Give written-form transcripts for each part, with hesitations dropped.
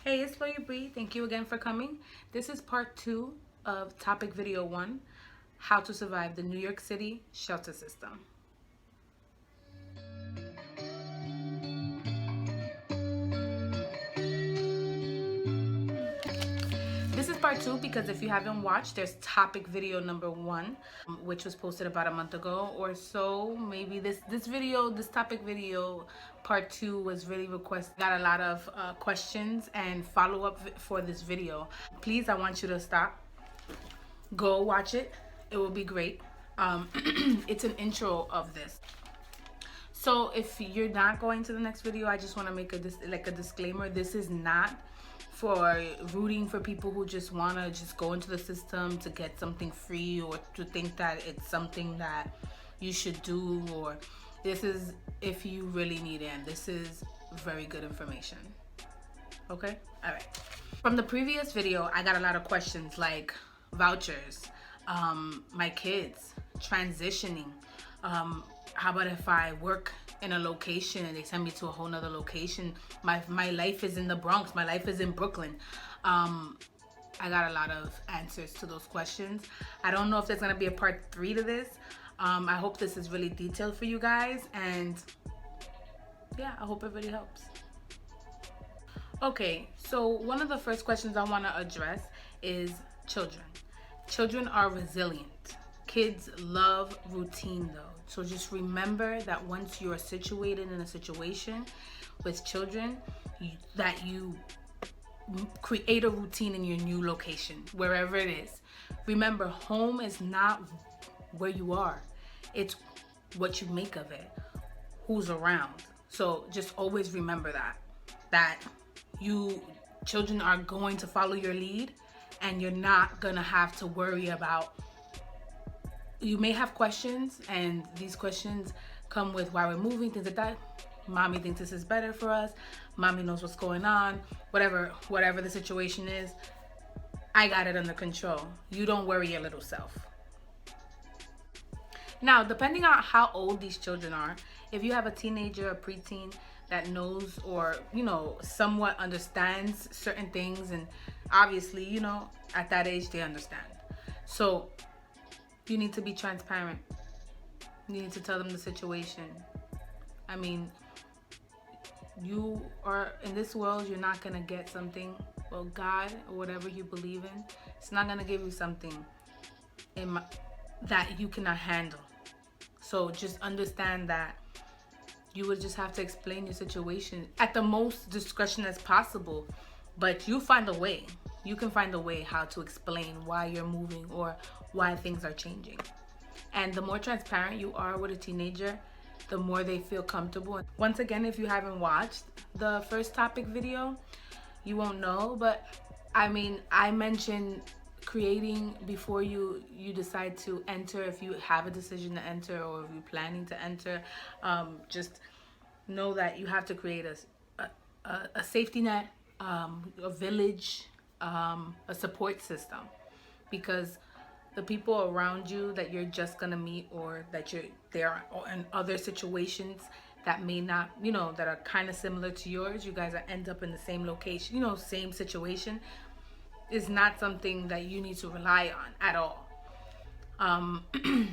Hey, it's Lawyer Bree. Thank you again for coming. This is part 2 of topic video 1, how to survive the New York City shelter system. This is part 2 because if you haven't watched, there's topic video number 1, which was posted about a month ago or so. Maybe this topic video part 2 was really requested. Got a lot of questions and follow-up for this video. Please, I want you to stop. Go watch it. It will be great. It's an intro of this. So if you're not going to the next video, I just want to make a disclaimer. This is not for rooting for people who just want to just go into the system to get something free, or to think that it's something that you should do, or this is if you really need it, and this is very good information. Okay? All right. From the previous video, I got a lot of questions like vouchers, my kids, transitioning, how about if I work in a location and they send me to a whole nother location? My life is in the Bronx, my life is in Brooklyn. I got a lot of answers to those questions. I don't know if there's gonna be a part 3 to this. I hope this is really detailed for you guys, and yeah, I hope it really helps. Okay, so one of the first questions I want to address is children. Children are resilient. Kids love routine though. So just remember that once you're situated in a situation with children, that you create a routine in your new location, wherever it is. Remember, home is not where you are. It's what you make of it, who's around. So just always remember that children are going to follow your lead, and you're not gonna have to worry about. You may have questions, and these questions come with why we're moving, things like that. Mommy thinks this is better for us. Mommy knows what's going on. Whatever the situation is, I got it under control. You don't worry your little self. Now, depending on how old these children are, if you have a teenager or preteen that knows, or somewhat understands certain things, and obviously at that age they understand, so you need to be transparent. You need to tell them the situation. I mean, you are in this world, you're not gonna get something, well, God or whatever you believe in, it's not gonna give you something that you cannot handle. So just understand that you would just have to explain your situation at the most discretion as possible, but you find a way. You can find a way how to explain why you're moving or why things are changing. And the more transparent you are with a teenager, the more they feel comfortable. Once again, if you haven't watched the first topic video, you won't know, but I mean, I mentioned creating before you decide to enter. If you have a decision to enter, or if you're planning to enter, just know that you have to create a safety net, a village, a support system, because the people around you that you're just gonna meet, or that you're there in other situations that may not, that are kind of similar to yours, you guys end up in the same location, same situation, is not something that you need to rely on at all.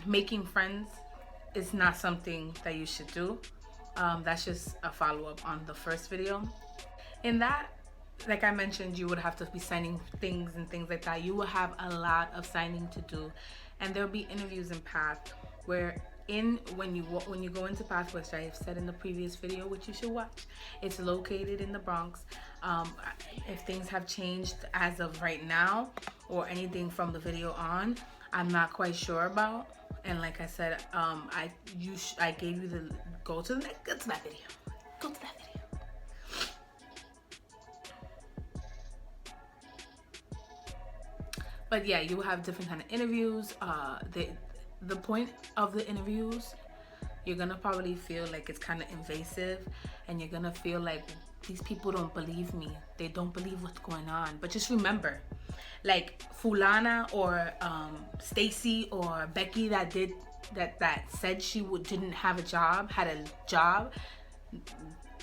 Making friends is not something that you should do. That's just a follow-up on the first video. In that, like I mentioned, you would have to be signing things and things like that. You will have a lot of signing to do, and there'll be interviews in PATH, when you go into PATH, which I have said in the previous video, which you should watch. It's located in the Bronx. If things have changed as of right now, or anything from the video on, I'm not quite sure about. And like I said, I gave you go to that video. Go to that video. But yeah, you have different kind of interviews. The point of the interviews, you're gonna probably feel like it's kind of invasive, and you're gonna feel like these people don't believe me. They don't believe what's going on. But just remember, like Fulana or Stacy or Becky that said she didn't have a job, had a job.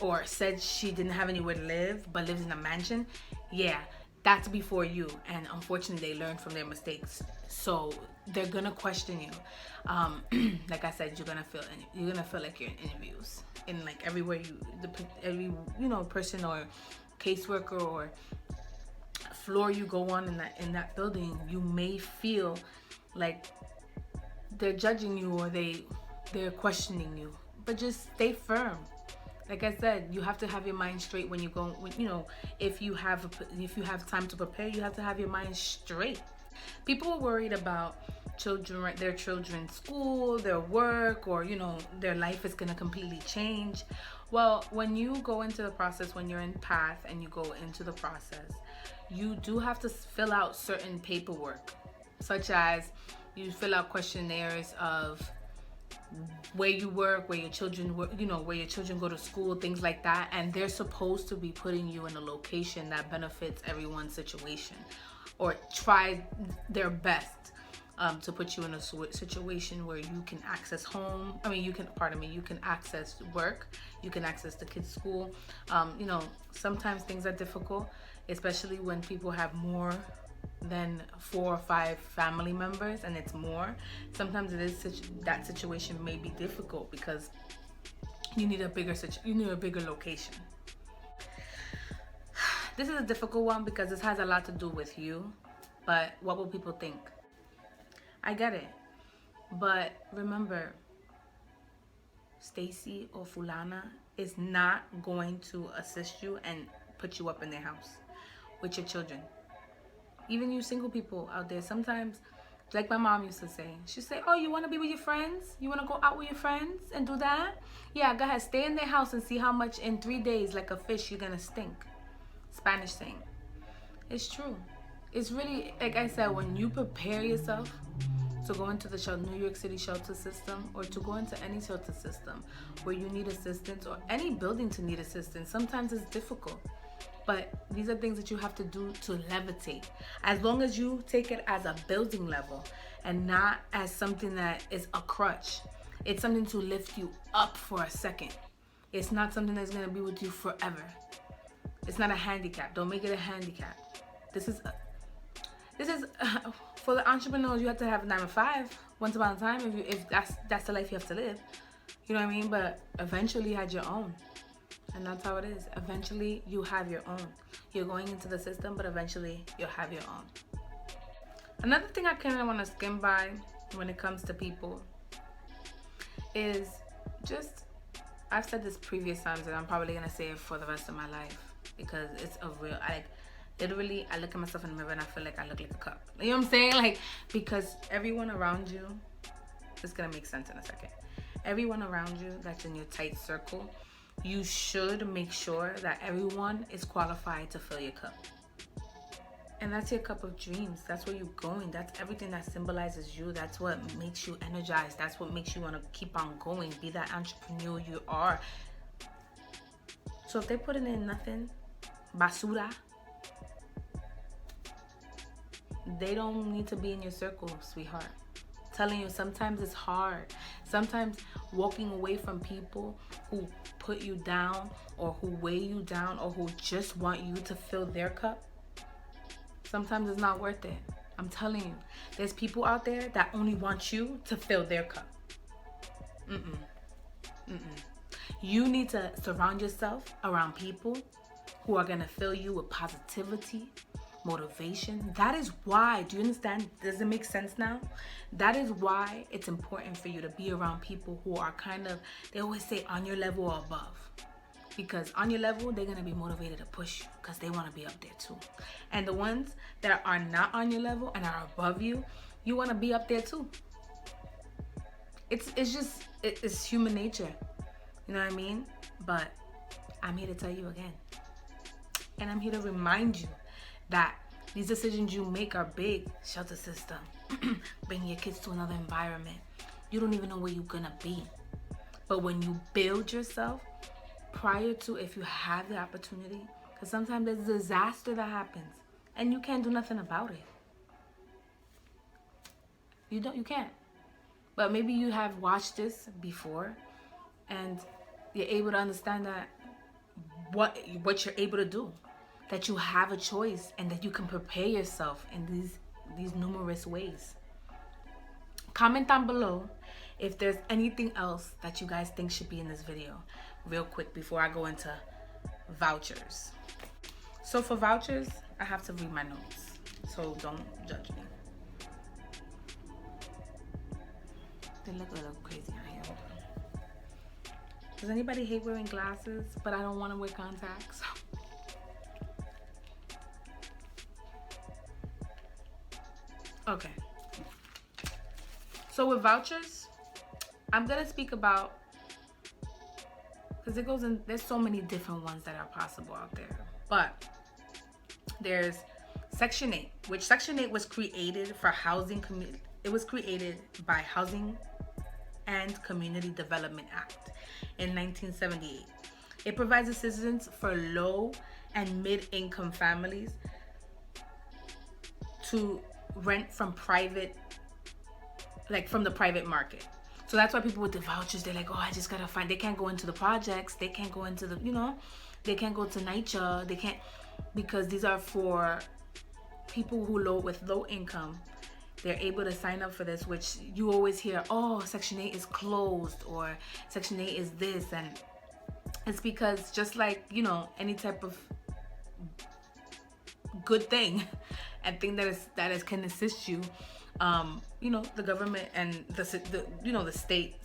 or said she didn't have anywhere to live but lives in a mansion, yeah, that's before you. And unfortunately, they learn from their mistakes. So they're gonna question you. Like I said, you're gonna feel like you're in interviews, in like everywhere every person or caseworker or floor you go on in that building. You may feel like they're judging you or they're questioning you, but just stay firm. Like I said, you have to have your mind straight when you go. If you have time to prepare, you have to have your mind straight. People are worried about their children's school, their work, or their life is gonna completely change. Well, when you go into the process, when you're in path and you go into the process, you do have to fill out certain paperwork, such as you fill out questionnaires of where you work, where your children work, where your children go to school, things like that. And they're supposed to be putting you in a location that benefits everyone's situation, or try their best to put you in a situation where you can access you can access work, you can access the kids' school. Sometimes things are difficult, especially when people have more than 4 or 5 family members, and it's more. Sometimes that situation may be difficult because you need a bigger location. This is a difficult one because this has a lot to do with you, but what will people think? I get it, but remember, Stacy or Fulana is not going to assist you and put you up in their house with your children. Even you single people out there, sometimes, like my mom used to say, she'd say, oh, you want to be with your friends? You want to go out with your friends and do that? Yeah, go ahead, stay in their house and see how much in 3 days, like a fish, you're going to stink. Spanish saying. It's true. It's really, like I said, when you prepare yourself to go into the New York City shelter system, or to go into any shelter system where you need assistance, or any building to need assistance, sometimes it's difficult. But these are things that you have to do to levitate. As long as you take it as a building level and not as something that is a crutch. It's something to lift you up for a second. It's not something that's going to be with you forever. It's not a handicap. Don't make it a handicap. This is for the entrepreneurs. You have to have a 9 to 5 once upon a time, if that's the life you have to live. You know what I mean? But eventually you had your own. And that's how it is. Eventually, you have your own. You're going into the system, but eventually, you'll have your own. Another thing I kind of want to skim by when it comes to people is just, I've said this previous times, and I'm probably going to say it for the rest of my life, because it's a real, literally, I look at myself in the mirror and I feel like I look like a cup. You know what I'm saying? Because everyone around you, it's going to make sense in a second. Everyone around you that's in your tight circle, you should make sure that everyone is qualified to fill your cup. And that's your cup of dreams. That's where you're going. That's everything that symbolizes you. That's what makes you energized. That's what makes you want to keep on going. Be that entrepreneur you are. So if they're putting in nothing, basura, they don't need to be in your circle, sweetheart. Telling you, sometimes it's hard. Sometimes walking away from people who put you down, or who weigh you down, or who just want you to fill their cup, sometimes it's not worth it. I'm telling you, there's people out there that only want you to fill their cup. You need to surround yourself around people who are going to fill you with positivity, motivation. That is why, do you understand? Does it make sense now? That is why it's important for you to be around people who are they always say on your level or above. Because on your level, they're going to be motivated to push you because they want to be up there too. And the ones that are not on your level and are above you, you want to be up there too. It's human nature. You know what I mean? But I'm here to tell you again. And I'm here to remind you that these decisions you make are big. Shelter system, bringing your kids to another environment. You don't even know where you're gonna be. But when you build yourself, prior to, if you have the opportunity, because sometimes there's a disaster that happens and you can't do nothing about it. You can't. But maybe you have watched this before and you're able to understand that what you're able to do, that you have a choice, and that you can prepare yourself in these numerous ways. Comment down below if there's anything else that you guys think should be in this video, real quick, before I go into vouchers. So for vouchers, I have to read my notes, so don't judge me. They look a little crazy out here. Does anybody hate wearing glasses, but I don't want to wear contacts? Okay. So with vouchers, I'm going to speak about, because it goes in, there's so many different ones that are possible out there. But there's Section 8, which Section 8 was created for housing community. It was created by Housing and Community Development Act in 1978. It provides assistance for low and mid-income families to rent from from the private market. So that's why people with the vouchers, they're like, oh, I just gotta find, they can't go into the projects, they can't go into the, they can't go to NYC, they can't, because these are for people with low income. They're able to sign up for this, which you always hear, oh, Section 8 is closed, or Section 8 is this, and it's because just like, any type of good thing and thing that can assist you, the government and the state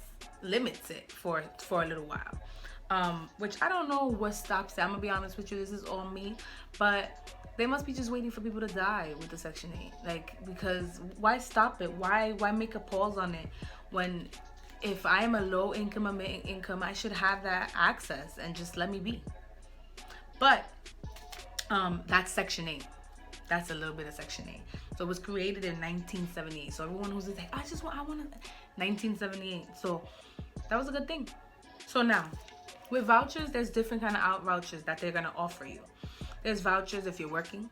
limits it for a little while, which I don't know what stops it. I'm gonna be honest with you, this is all me, but they must be just waiting for people to die with the Section 8. Because why stop it? Why make a pause on it when, if I am a low income or mid income, I should have that access, and just let me be. But that's Section 8. That's a little bit of Section 8. So it was created in 1978. So everyone who's like, I want 1978. So that was a good thing. So now, with vouchers, there's different kind of out vouchers that they're gonna offer you. There's vouchers if you're working.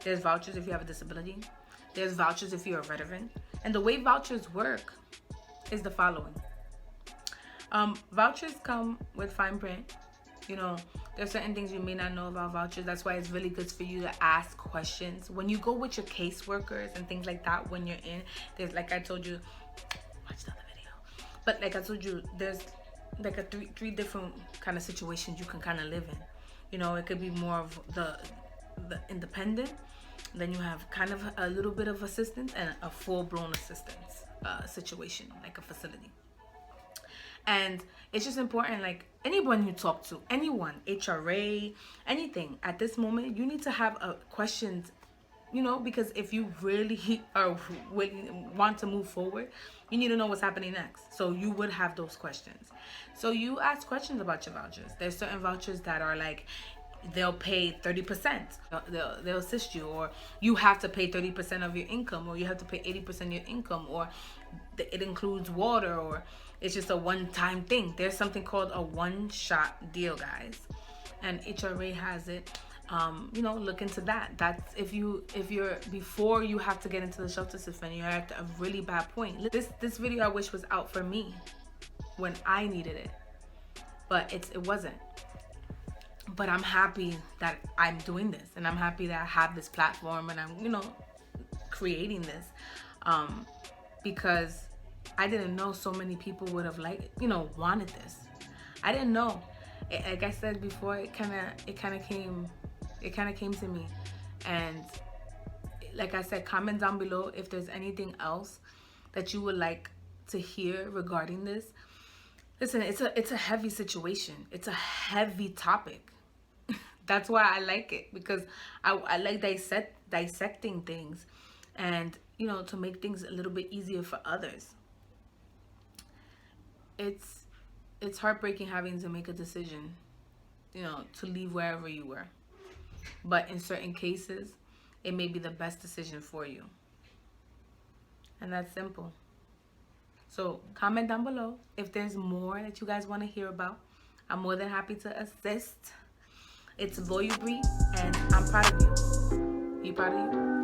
There's vouchers if you have a disability. There's vouchers if you're a veteran. And the way vouchers work is the following. Vouchers come with fine print. There's certain things you may not know about vouchers. That's why it's really good for you to ask questions. When you go with your caseworkers and things like that, when you're there's, like I told you, watch the other video. But like I told you, there's like a three different kind of situations you can kind of live in. It could be more of the independent. Then you have kind of a little bit of assistance and a full-blown assistance situation, like a facility. And it's just important, like anyone you talk to, anyone, HRA, anything, at this moment, you need to have questions, because if you really want to move forward, you need to know what's happening next. So you would have those questions. So you ask questions about your vouchers. There's certain vouchers that are like, they'll pay 30%. They'll assist you, or you have to pay 30% of your income, or you have to pay 80% of your income, or it includes water, or it's just a one-time thing. There's something called a one-shot deal, guys, and HRA has it. Look into that. That's if you're before you have to get into the shelter system, you're at a really bad point. This video I wish was out for me when I needed it, but it wasn't. But I'm happy that I'm doing this, and I'm happy that I have this platform, and I'm creating this because I didn't know so many people would have wanted this. I didn't know. Like I said before, it kind of came to me. And like I said, comment down below if there's anything else that you would like to hear regarding this. Listen, it's a heavy situation. It's a heavy topic. That's why I like it, because I like dissecting things, and to make things a little bit easier for others. It's heartbreaking having to make a decision, to leave wherever you were. But in certain cases, it may be the best decision for you. And that's simple. So comment down below if there's more that you guys want to hear about. I'm more than happy to assist. It's Loyal Bree, and I'm proud of you. You proud of you?